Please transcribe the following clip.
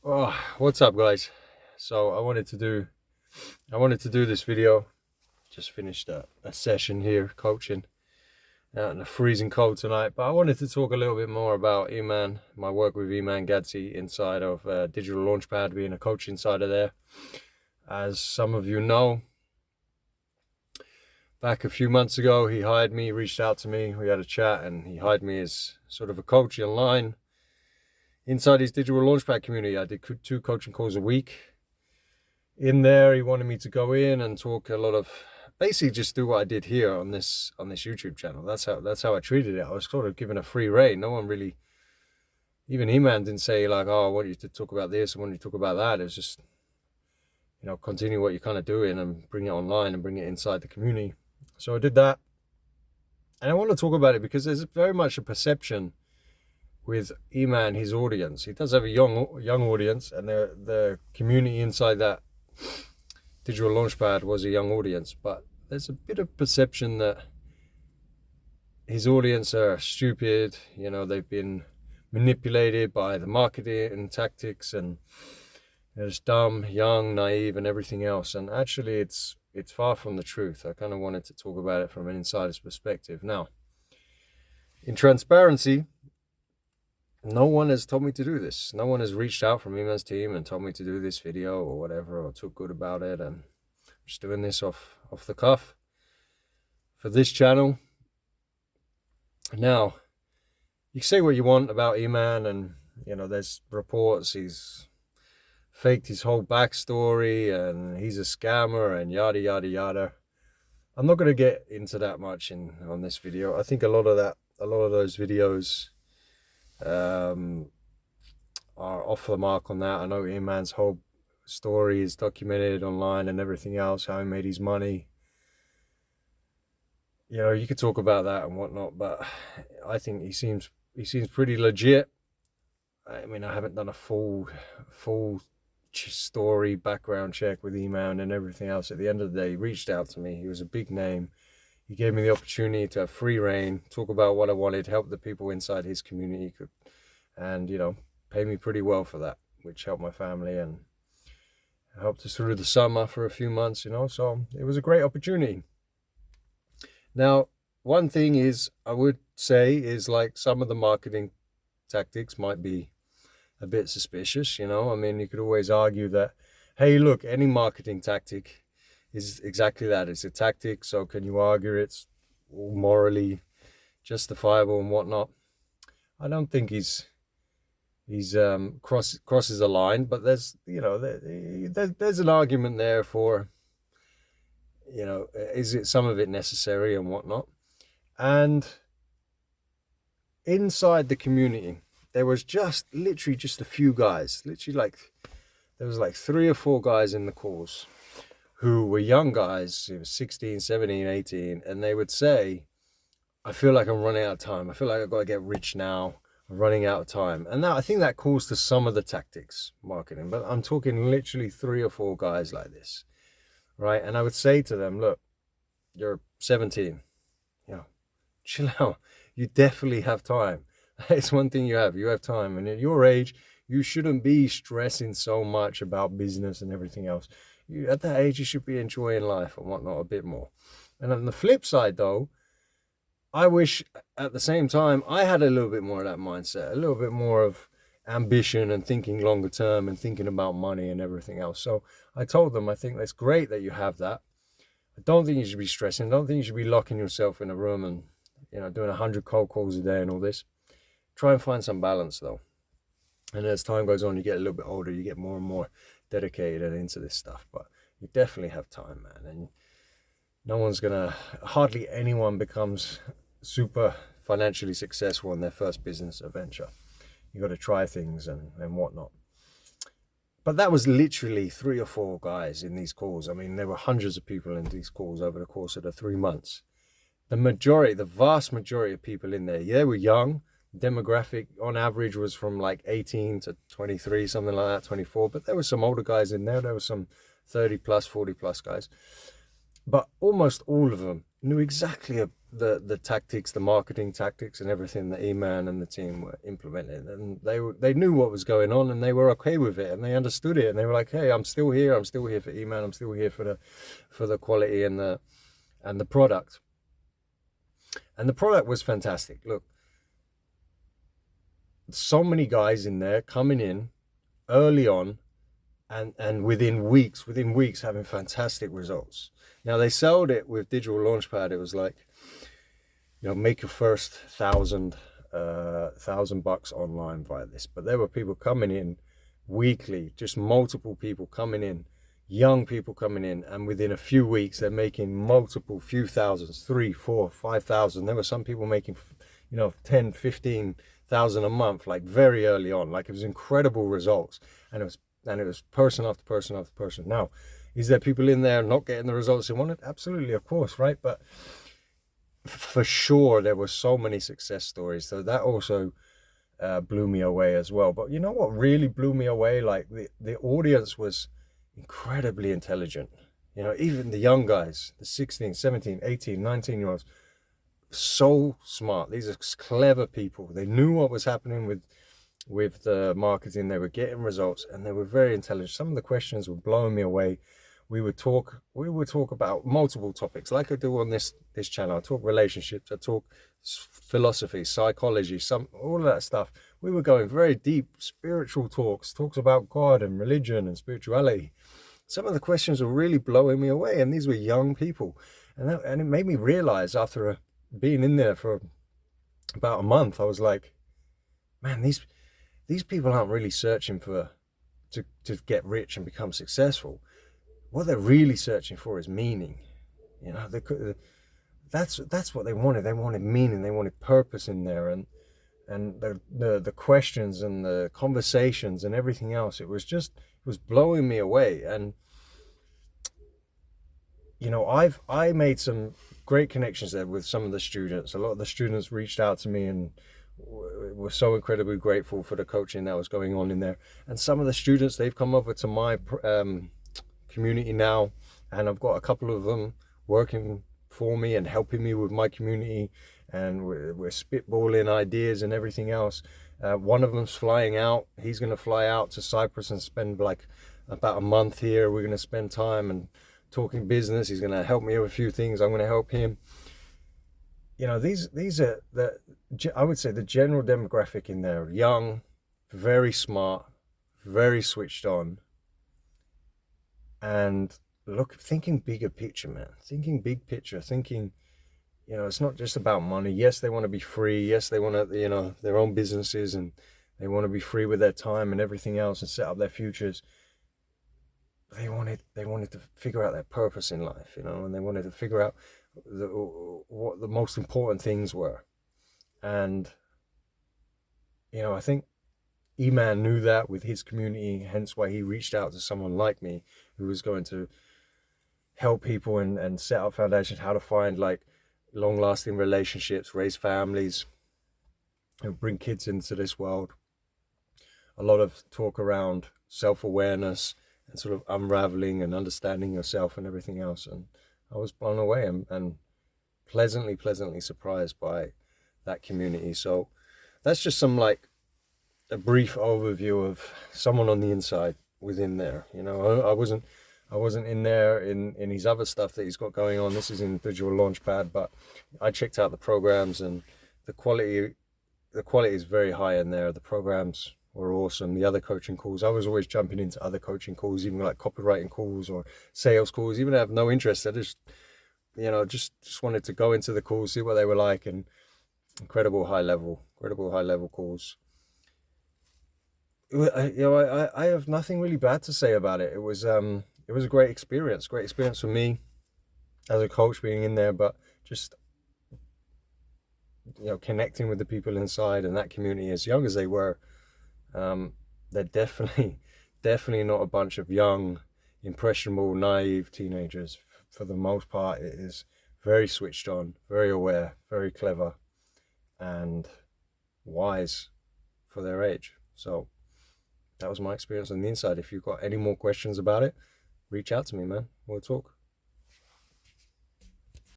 Oh, what's up, guys? So I wanted to do this video. Just finished a session here coaching out in the freezing cold tonight, but I wanted to talk a little bit more about Iman, my work with Iman Gadzhi inside of Digital Launchpad, being a coach inside of there. As some of you know, back a few months ago, he hired me, reached out to me, we had a chat, and he hired me as sort of a coach online inside his Digital Launchpad community. I did 2 coaching calls a week. In there, he wanted me to go in and talk a lot of, basically just do what I did here on this YouTube channel. That's how I treated it. I was sort of given a free rein. No one really, even Iman didn't say like, oh, I want you to talk about this, I want you to talk about that. It was just, continue what you're kind of doing and bring it online and bring it inside the community. So I did that, and I want to talk about it because there's very much a perception with Iman, his audience. He does have a young audience, and the community inside that Digital Launchpad was a young audience, but there's a bit of perception that his audience are stupid. They've been manipulated by the marketing tactics, and they're just dumb, young, naive, and everything else. And actually, it's far from the truth. I kind of wanted to talk about it from an insider's perspective. Now, in transparency, no one has told me to do this. No one has reached out from Iman's team and told me to do this video or whatever, or talk good about it. And I'm just doing this off the cuff for this channel. Now, you can say what you want about Iman, and there's reports he's faked his whole backstory and he's a scammer and yada yada yada. I'm not going to get into that much on this video. I think a lot of those videos are off the mark on that. I know Iman's whole story is documented online and everything else, how he made his money. You could talk about that and whatnot, but I think he seems pretty legit. I mean, I haven't done a full story background check with Iman and everything else. At the end of the day, he reached out to me. He was a big name. He gave me the opportunity to have free reign, talk about what I wanted, help the people inside his community, and pay me pretty well for that, which helped my family and helped us through the summer for a few months. So it was a great opportunity. Now, one thing is, I would say, is like some of the marketing tactics might be a bit suspicious. I mean, you could always argue that, hey, look, any marketing tactic is exactly that. It's a tactic. So can you argue it's morally justifiable and whatnot? I don't think he's crosses a line, but there's there's an argument there for, is it some of it necessary and whatnot? And inside the community, there was literally just a few guys, there was like 3 or 4 guys in the calls who were young guys, 16, 17, 18, and they would say, I feel like I'm running out of time. I feel like I've got to get rich now. I'm running out of time. And now I think that calls to some of the tactics marketing, but I'm talking literally 3 or 4 guys like this, right? And I would say to them, look, you're 17, chill out. You definitely have time. It's one thing you have time. And at your age, you shouldn't be stressing so much about business and everything else. At that age, you should be enjoying life and whatnot a bit more. And on the flip side, though, I wish at the same time I had a little bit more of that mindset, a little bit more of ambition and thinking longer term and thinking about money and everything else. So I told them, I think that's great that you have that. I don't think you should be stressing. I don't think you should be locking yourself in a room and doing 100 cold calls a day and all this. Try and find some balance, though. And as time goes on, you get a little bit older, you get more and more dedicated and into this stuff. But you definitely have time, man. And no one's hardly anyone becomes super financially successful in their first business adventure. You got to try things and whatnot. But that was literally 3 or 4 guys in these calls. I mean, there were hundreds of people in these calls over the course of the 3 months. The vast majority of people in there, they were young. Demographic on average was from like 18 to 23, something like that, 24. But there were some older guys in there. There were some 30 plus, 40 plus guys. But almost all of them knew exactly the tactics, the marketing tactics, and everything that Eman and the team were implementing, and they knew what was going on, and they were okay with it, and they understood it, and they were like, hey, I'm still here for Eman, I'm still here for the quality and the product. And the product was fantastic. Look, so many guys in there coming in early on, and within weeks having fantastic results. Now they sold it with Digital Launchpad. It was like, make your first $1,000 online via this. But there were people coming in weekly, just multiple people coming in, young people coming in, and within a few weeks they're making multiple few thousands, 3, 4, 5,000. There were some people making 10, 15,000 a month, like very early on. Like, it was incredible results, and it was person after person after person. Now, is there people in there not getting the results they wanted? Absolutely, of course, right? But for sure there were so many success stories, so that also blew me away as well. But you know what really blew me away? Like, the audience was incredibly intelligent. Even the young guys, the 16, 17, 18, 19-year-olds, so smart. These are clever people. They knew what was happening with the marketing. They were getting results, and they were very intelligent. Some of the questions were blowing me away. We would talk about multiple topics, like I do on this channel. I talk relationships, I talk philosophy, psychology, all of that stuff. We were going very deep spiritual talks about God and religion and spirituality. Some of the questions were really blowing me away, and these were young people, and it made me realize, after being in there for about a month, I was like, man, these people aren't really searching to get rich and become successful. What they're really searching for is meaning. That's what they wanted. They wanted meaning. They wanted purpose in there, and the questions and the conversations and everything else. It was blowing me away. And I made some great connections there with some of the students. A lot of the students reached out to me and were so incredibly grateful for the coaching that was going on in there. And some of the students, they've come over to my community now, and I've got a couple of them working for me and helping me with my community, and we're spitballing ideas and everything else. One of them's flying out. He's going to fly out to Cyprus and spend like about a month here. We're going to spend time and talking business. He's going to help me with a few things. I'm going to help him. These are I would say the general demographic in there: young, very smart, very switched on, and thinking bigger picture, man. Thinking big picture, thinking, it's not just about money. Yes, they want to be free. Yes, they want to, their own businesses, and they want to be free with their time and everything else, and set up their futures. They wanted to figure out their purpose in life, and they wanted to figure out what the most important things were. And, I think Eman knew that with his community, hence why he reached out to someone like me, who was going to help people and set up foundations, how to find like long-lasting relationships, raise families, and bring kids into this world. A lot of talk around self-awareness and sort of unraveling and understanding yourself and everything else. And I was blown away and pleasantly surprised by that community. So that's just some like a brief overview of someone on the inside within there. I wasn't in there in his other stuff that he's got going on. This is in Digital Launchpad, but I checked out the programs, and the quality is very high in there. The programs were awesome. The other coaching calls, I was always jumping into other coaching calls, even like copywriting calls or sales calls, even if I have no interest. I just wanted to go into the calls, see what they were like, and incredible high level calls. I have nothing really bad to say about it. It was a great experience for me as a coach being in there, but just connecting with the people inside and that community, as young as they were. They're definitely not a bunch of young, impressionable, naive teenagers. For the most part, it is very switched on, very aware, very clever, and wise for their age. So that was my experience on the inside. If you've got any more questions about it, reach out to me, man. We'll talk.